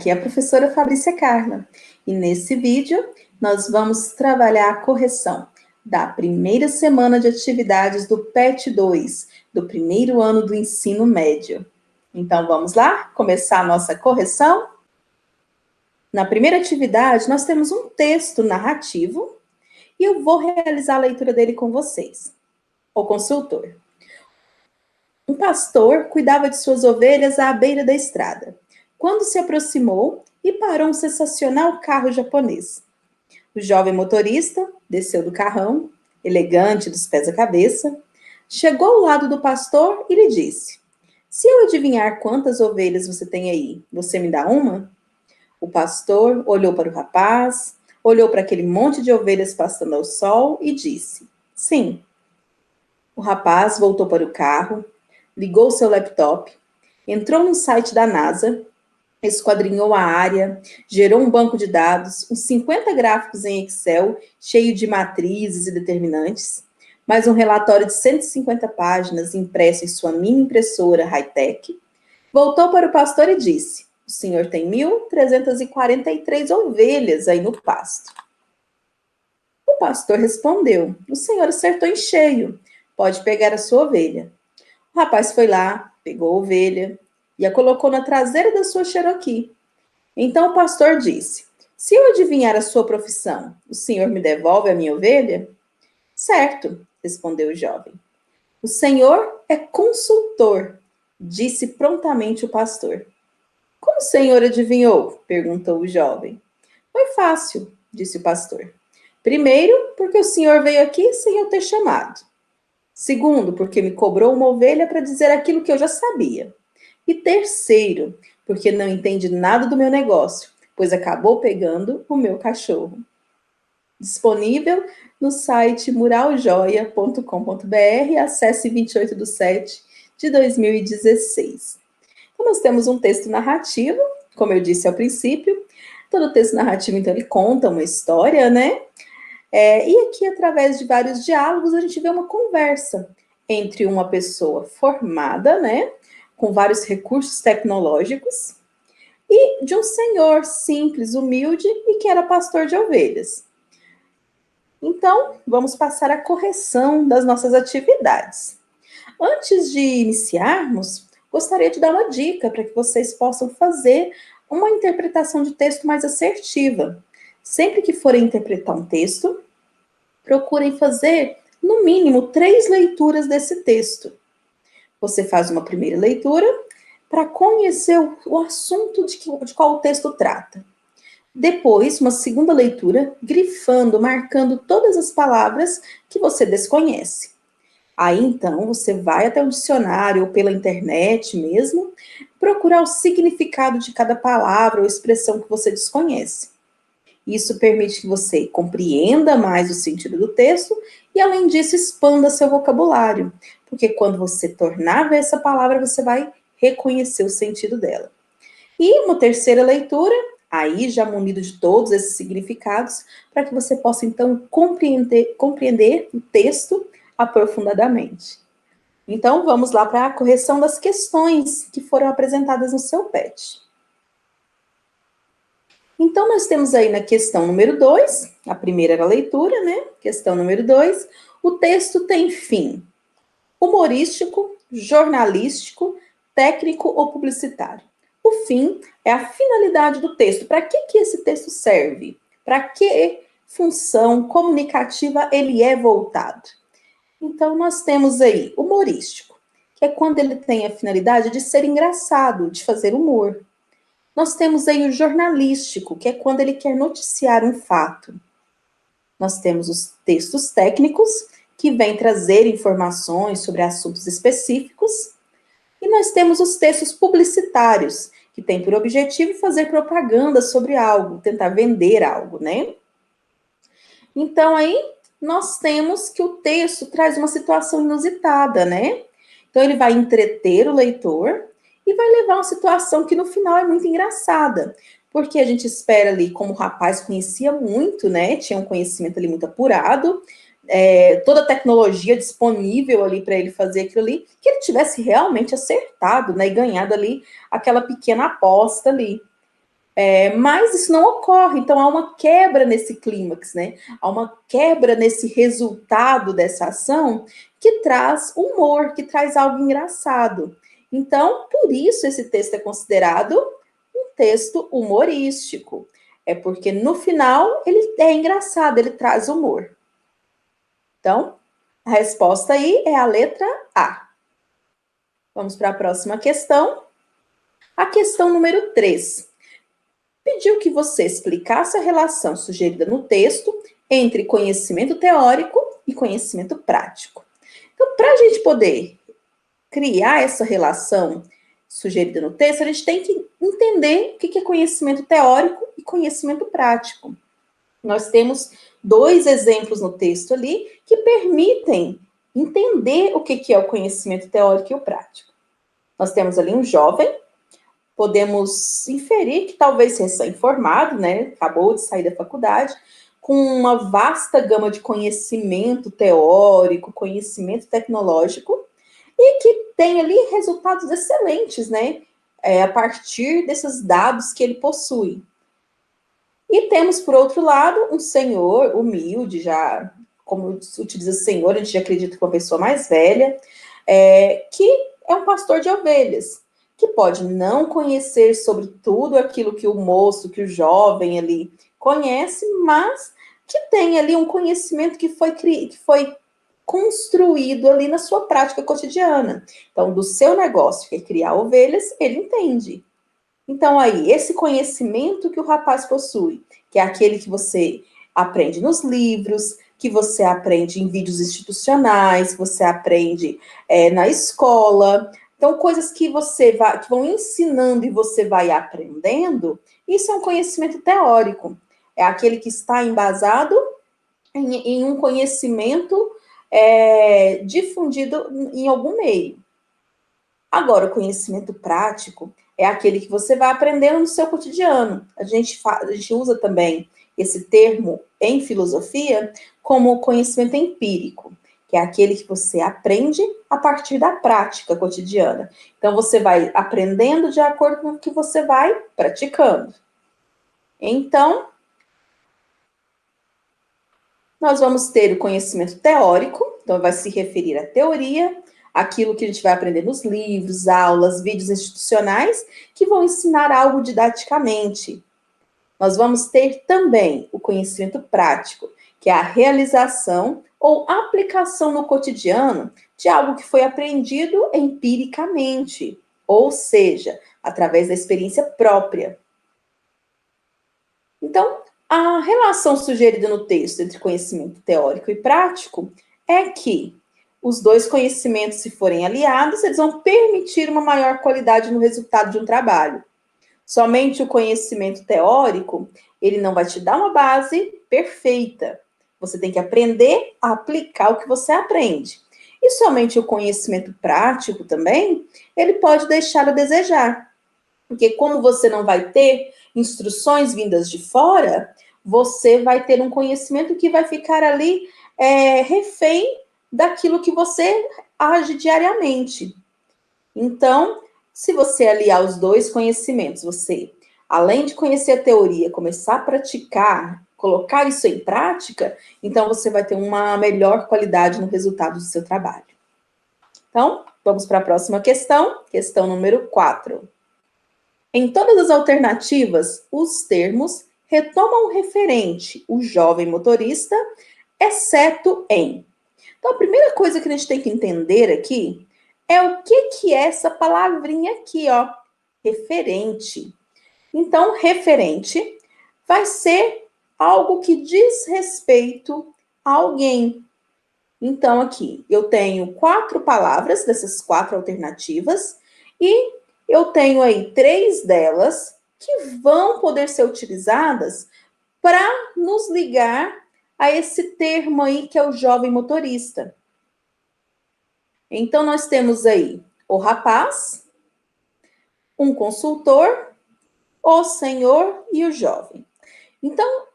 Aqui é a professora Fabrícia Carla e nesse vídeo nós vamos trabalhar a correção da primeira semana de atividades do PET 2, do primeiro ano do ensino médio. Então vamos lá começar a nossa correção? Na primeira atividade nós temos um texto narrativo e eu vou realizar a leitura dele com vocês. O consultor. Um pastor cuidava de suas ovelhas à beira da estrada, quando se aproximou e parou um sensacional carro japonês. O jovem motorista desceu do carrão, elegante dos pés à cabeça, chegou ao lado do pastor e lhe disse: "Se eu adivinhar quantas ovelhas você tem aí, você me dá uma?" O pastor olhou para o rapaz, olhou para aquele monte de ovelhas pastando ao sol e disse: "Sim." O rapaz voltou para o carro, ligou seu laptop, entrou no site da NASA, esquadrinhou a área, gerou um banco de dados, uns 50 gráficos em Excel, cheio de matrizes e determinantes, mais um relatório de 150 páginas impresso em sua mini impressora high-tech, voltou para o pastor e disse: "O senhor tem 1.343 ovelhas aí no pasto." O pastor respondeu: "O senhor acertou em cheio, pode pegar a sua ovelha." O rapaz foi lá, pegou a ovelha e a colocou na traseira da sua Cherokee. Então o pastor disse: "Se eu adivinhar a sua profissão, o senhor me devolve a minha ovelha?" "Certo", respondeu o jovem. "O senhor é consultor", disse prontamente o pastor. "Como o senhor adivinhou?", perguntou o jovem. "Foi fácil", disse o pastor. "Primeiro, porque o senhor veio aqui sem eu ter chamado. Segundo, porque me cobrou uma ovelha para dizer aquilo que eu já sabia. E terceiro, porque não entende nada do meu negócio, pois acabou pegando o meu cachorro." Disponível no site muraljoia.com.br, acesse 28/7/2016. Então, nós temos um texto narrativo, como eu disse ao princípio. Todo texto narrativo, então, ele conta uma história, né? E aqui, através de vários diálogos, a gente vê uma conversa entre uma pessoa formada, né, com vários recursos tecnológicos, e de um senhor simples, humilde e que era pastor de ovelhas. Então, vamos passar a correção das nossas atividades. Antes de iniciarmos, gostaria de dar uma dica para que vocês possam fazer uma interpretação de texto mais assertiva. Sempre que forem interpretar um texto, procurem fazer, no mínimo, 3 leituras desse texto. Você faz uma primeira leitura para conhecer o assunto de qual o texto trata. Depois, uma segunda leitura, grifando, marcando todas as palavras que você desconhece. Aí, então, você vai até o dicionário ou pela internet mesmo, procurar o significado de cada palavra ou expressão que você desconhece. Isso permite que você compreenda mais o sentido do texto e, além disso, expanda seu vocabulário, porque quando você tornar a ver essa palavra, você vai reconhecer o sentido dela. E uma terceira leitura, aí já munido de todos esses significados, para que você possa, então, compreender o texto aprofundadamente. Então, vamos lá para a correção das questões que foram apresentadas no seu PET. Então, nós temos aí na questão número 2, a primeira era a leitura, né? Questão número 2, o texto tem fim humorístico, jornalístico, técnico ou publicitário. O fim é a finalidade do texto. Para que esse texto serve? Para que função comunicativa ele é voltado? Então, nós temos aí humorístico, que é quando ele tem a finalidade de ser engraçado, de fazer humor. Nós temos aí o jornalístico, que é quando ele quer noticiar um fato. Nós temos os textos técnicos, que vêm trazer informações sobre assuntos específicos. E nós temos os textos publicitários, que têm por objetivo fazer propaganda sobre algo, tentar vender algo, né? Então, aí, nós temos que o texto traz uma situação inusitada, né? Então, ele vai entreter o leitor e vai levar a uma situação que no final é muito engraçada, porque a gente espera ali, como o rapaz conhecia muito, né, tinha um conhecimento ali muito apurado, toda a tecnologia disponível ali para ele fazer aquilo ali, que ele tivesse realmente acertado, né, e ganhado ali aquela pequena aposta ali. Mas isso não ocorre, então há uma quebra nesse clímax, né? Há uma quebra nesse resultado dessa ação que traz humor, que traz algo engraçado. Então, por isso esse texto é considerado um texto humorístico. É porque no final ele é engraçado, ele traz humor. Então, a resposta aí é a letra A. Vamos para a próxima questão. A questão número 3. Pediu que você explicasse a relação sugerida no texto entre conhecimento teórico e conhecimento prático. Então, para a gente poder criar essa relação sugerida no texto, a gente tem que entender o que é conhecimento teórico e conhecimento prático. Nós temos 2 exemplos no texto ali que permitem entender o que é o conhecimento teórico e o prático. Nós temos ali um jovem, podemos inferir que talvez recém-formado, né, acabou de sair da faculdade, com uma vasta gama de conhecimento teórico, conhecimento tecnológico, e que tem ali resultados excelentes, né, a partir desses dados que ele possui. E temos, por outro lado, um senhor humilde, já, como utiliza senhor, a gente já acredita que é uma pessoa mais velha, que é um pastor de ovelhas, que pode não conhecer sobre tudo aquilo que o moço, que o jovem ali conhece, mas que tem ali um conhecimento que foi construído ali na sua prática cotidiana. Então, do seu negócio, que é criar ovelhas, ele entende. Então, aí, esse conhecimento que o rapaz possui, que é aquele que você aprende nos livros, que você aprende em vídeos institucionais, que você aprende na escola. Então, coisas que que vão ensinando e você vai aprendendo, isso é um conhecimento teórico. É aquele que está embasado em um conhecimento difundido em algum meio. Agora, o conhecimento prático é aquele que você vai aprendendo no seu cotidiano. A gente usa também esse termo em filosofia como conhecimento empírico, que é aquele que você aprende a partir da prática cotidiana. Então, você vai aprendendo de acordo com o que você vai praticando. Então, nós vamos ter o conhecimento teórico, então vai se referir à teoria, aquilo que a gente vai aprender nos livros, aulas, vídeos institucionais, que vão ensinar algo didaticamente. Nós vamos ter também o conhecimento prático, que é a realização ou aplicação no cotidiano de algo que foi aprendido empiricamente, ou seja, através da experiência própria. Então, a relação sugerida no texto entre conhecimento teórico e prático é que os 2 conhecimentos, se forem aliados, eles vão permitir uma maior qualidade no resultado de um trabalho. Somente o conhecimento teórico, ele não vai te dar uma base perfeita. Você tem que aprender a aplicar o que você aprende. E somente o conhecimento prático também, ele pode deixar a desejar. Porque como você não vai ter instruções vindas de fora, você vai ter um conhecimento que vai ficar ali refém daquilo que você age diariamente. Então, se você aliar os 2 conhecimentos, você, além de conhecer a teoria, começar a praticar, colocar isso em prática, então você vai ter uma melhor qualidade no resultado do seu trabalho. Então, vamos para a próxima questão número 4. Em todas as alternativas, os termos retomam o referente, o jovem motorista, exceto em. Então, a primeira coisa que a gente tem que entender aqui é o que é essa palavrinha aqui, ó, referente. Então, referente vai ser algo que diz respeito a alguém. Então, aqui, eu tenho 4 palavras dessas 4 alternativas e eu tenho aí 3 delas que vão poder ser utilizadas para nos ligar a esse termo aí que é o jovem motorista. Então, nós temos aí o rapaz, um consultor, o senhor e o jovem. Então,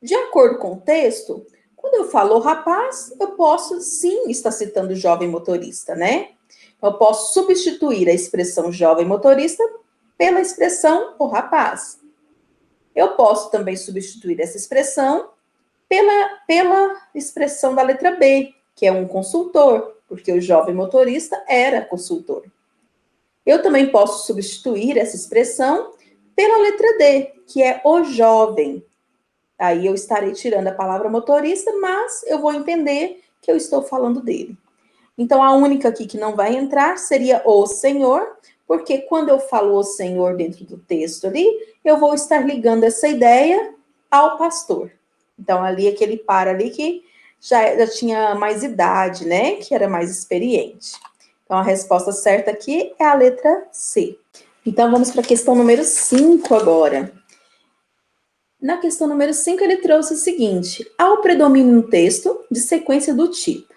de acordo com o texto, quando eu falo rapaz, eu posso sim estar citando o jovem motorista, né? Eu posso substituir a expressão jovem motorista pela expressão o rapaz. Eu posso também substituir essa expressão pela expressão da letra B, que é um consultor, porque o jovem motorista era consultor. Eu também posso substituir essa expressão pela letra D, que é o jovem. Aí eu estarei tirando a palavra motorista, mas eu vou entender que eu estou falando dele. Então, a única aqui que não vai entrar seria o Senhor, porque quando eu falo o Senhor dentro do texto ali, eu vou estar ligando essa ideia ao pastor. Então, ali, aquele par ali que já tinha mais idade, né? Que era mais experiente. Então, a resposta certa aqui é a letra C. Então, vamos para a questão número 5 agora. Na questão número 5, ele trouxe o seguinte: há o predomínio no texto de sequência do tipo.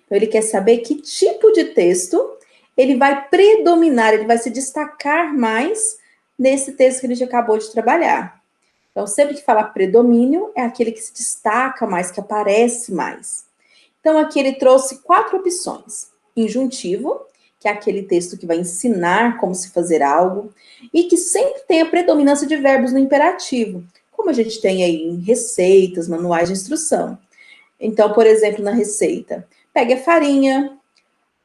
Então, ele quer saber que tipo de texto ele vai predominar, ele vai se destacar mais nesse texto que a gente acabou de trabalhar. Então, sempre que fala predomínio, é aquele que se destaca mais, que aparece mais. Então, aqui ele trouxe 4 opções. Injuntivo, que é aquele texto que vai ensinar como se fazer algo, e que sempre tem a predominância de verbos no imperativo, como a gente tem aí em receitas, manuais de instrução. Então, por exemplo, na receita, pegue a farinha,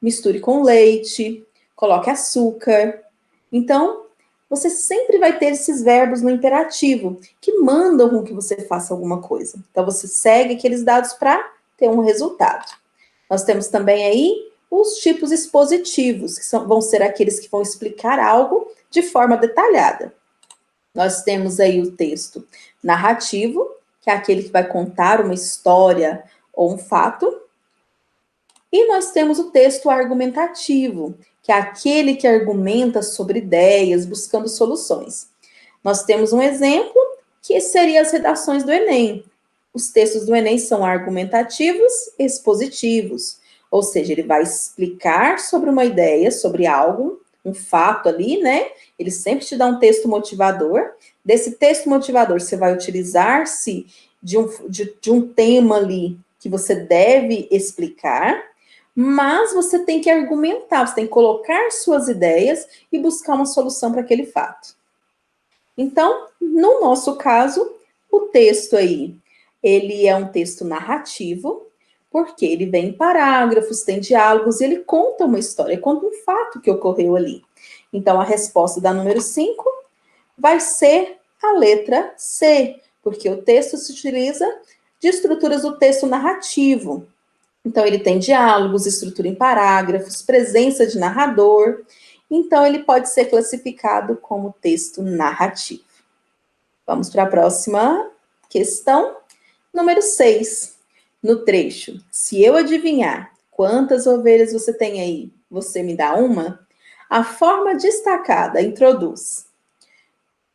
misture com leite, coloque açúcar. Então, você sempre vai ter esses verbos no imperativo que mandam com que você faça alguma coisa. Então, você segue aqueles dados para ter um resultado. Nós temos também aí os tipos expositivos, que vão ser aqueles que vão explicar algo de forma detalhada. Nós temos aí o texto narrativo, que é aquele que vai contar uma história ou um fato. E nós temos o texto argumentativo, que é aquele que argumenta sobre ideias, buscando soluções. Nós temos um exemplo, que seria as redações do Enem. Os textos do Enem são argumentativos, expositivos, ou seja, ele vai explicar sobre uma ideia, sobre algo, um fato ali, né? Ele sempre te dá um texto motivador. Desse texto motivador, você vai utilizar-se de um tema ali que você deve explicar, mas você tem que argumentar, você tem que colocar suas ideias e buscar uma solução para aquele fato. Então, no nosso caso, o texto aí, ele é um texto narrativo, porque ele vem em parágrafos, tem diálogos, e ele conta uma história, conta um fato que ocorreu ali. Então, a resposta da número 5 vai ser a letra C, porque o texto se utiliza de estruturas do texto narrativo. Então, ele tem diálogos, estrutura em parágrafos, presença de narrador. Então, ele pode ser classificado como texto narrativo. Vamos para a próxima questão. Número 6. No trecho, se eu adivinhar quantas ovelhas você tem aí, você me dá uma? A forma destacada introduz.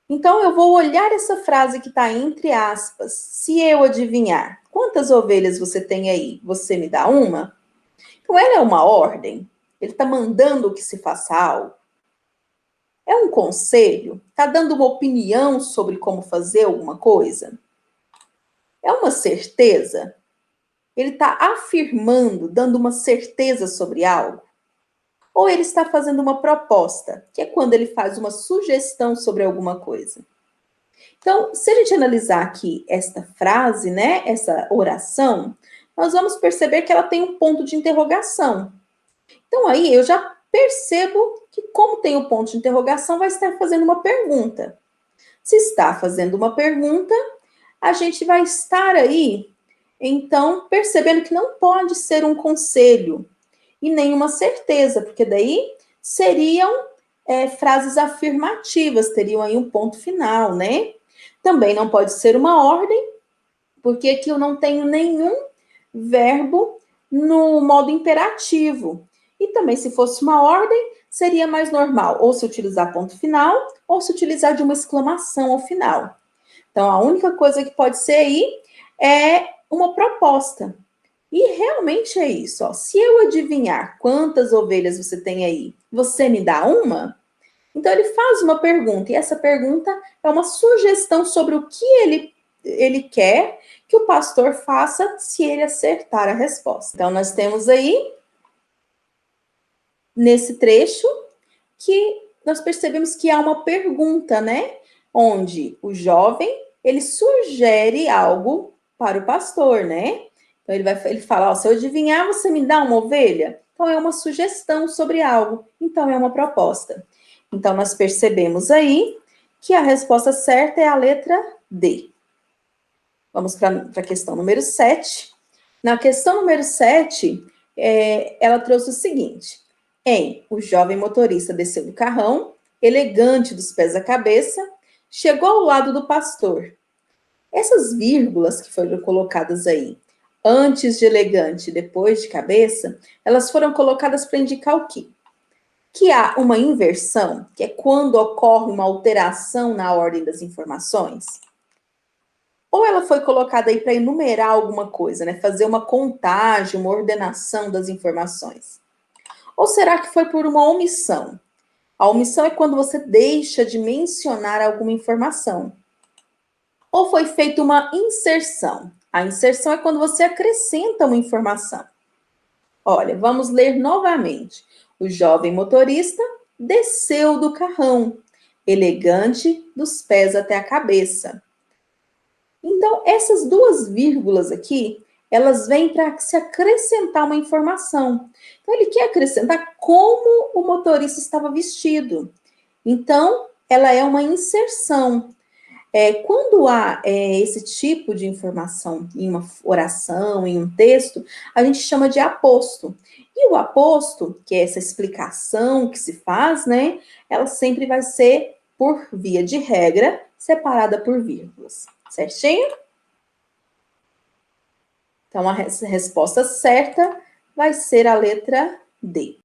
Então, eu vou olhar essa frase que está entre aspas. Se eu adivinhar quantas ovelhas você tem aí, você me dá uma? Então, ela é uma ordem? Ele está mandando que se faça algo? É um conselho? Está dando uma opinião sobre como fazer alguma coisa? É uma certeza? Ele está afirmando, dando uma certeza sobre algo? Ou ele está fazendo uma proposta, que é quando ele faz uma sugestão sobre alguma coisa? Então, se a gente analisar aqui esta frase, né, essa oração, nós vamos perceber que ela tem um ponto de interrogação. Então, aí eu já percebo que, como tem o ponto de interrogação, vai estar fazendo uma pergunta. Se está fazendo uma pergunta, a gente vai estar aí, então, percebendo que não pode ser um conselho e nenhuma certeza, porque daí seriam frases afirmativas, teriam aí um ponto final, né? Também não pode ser uma ordem, porque aqui eu não tenho nenhum verbo no modo imperativo. E também, se fosse uma ordem, seria mais normal ou se utilizar ponto final ou se utilizar de uma exclamação ao final. Então, a única coisa que pode ser aí é uma proposta. E realmente é isso. Ó. Se eu adivinhar quantas ovelhas você tem aí, você me dá uma? Então, ele faz uma pergunta, e essa pergunta é uma sugestão sobre o que ele quer que o pastor faça se ele acertar a resposta. Então, nós temos aí, nesse trecho, que nós percebemos que há uma pergunta, né? onde o jovem, ele sugere algo para o pastor, né? Então, ele fala, ó, se eu adivinhar, você me dá uma ovelha? Então, é uma sugestão sobre algo. Então, é uma proposta. Então, nós percebemos aí que a resposta certa é a letra D. Vamos para a questão número 7. Na questão número 7, ela trouxe o seguinte. O jovem motorista desceu do carrão, elegante dos pés à cabeça, chegou ao lado do pastor. Essas vírgulas que foram colocadas aí, antes de elegante e depois de cabeça, elas foram colocadas para indicar o quê? Que há uma inversão, que é quando ocorre uma alteração na ordem das informações. Ou ela foi colocada aí para enumerar alguma coisa, né? Fazer uma contagem, uma ordenação das informações. Ou será que foi por uma omissão? A omissão é quando você deixa de mencionar alguma informação. Ou foi feita uma inserção? A inserção é quando você acrescenta uma informação. Olha, vamos ler novamente. O jovem motorista desceu do carrão, elegante dos pés até a cabeça. Então, essas duas vírgulas aqui, elas vêm para se acrescentar uma informação. Então, ele quer acrescentar como o motorista estava vestido. Então, ela é uma inserção. Quando há esse tipo de informação em uma oração, em um texto, a gente chama de aposto. E o aposto, que é essa explicação que se faz, né? Ela sempre vai ser, por via de regra, separada por vírgulas. Certinho? Então, a resposta certa vai ser a letra D.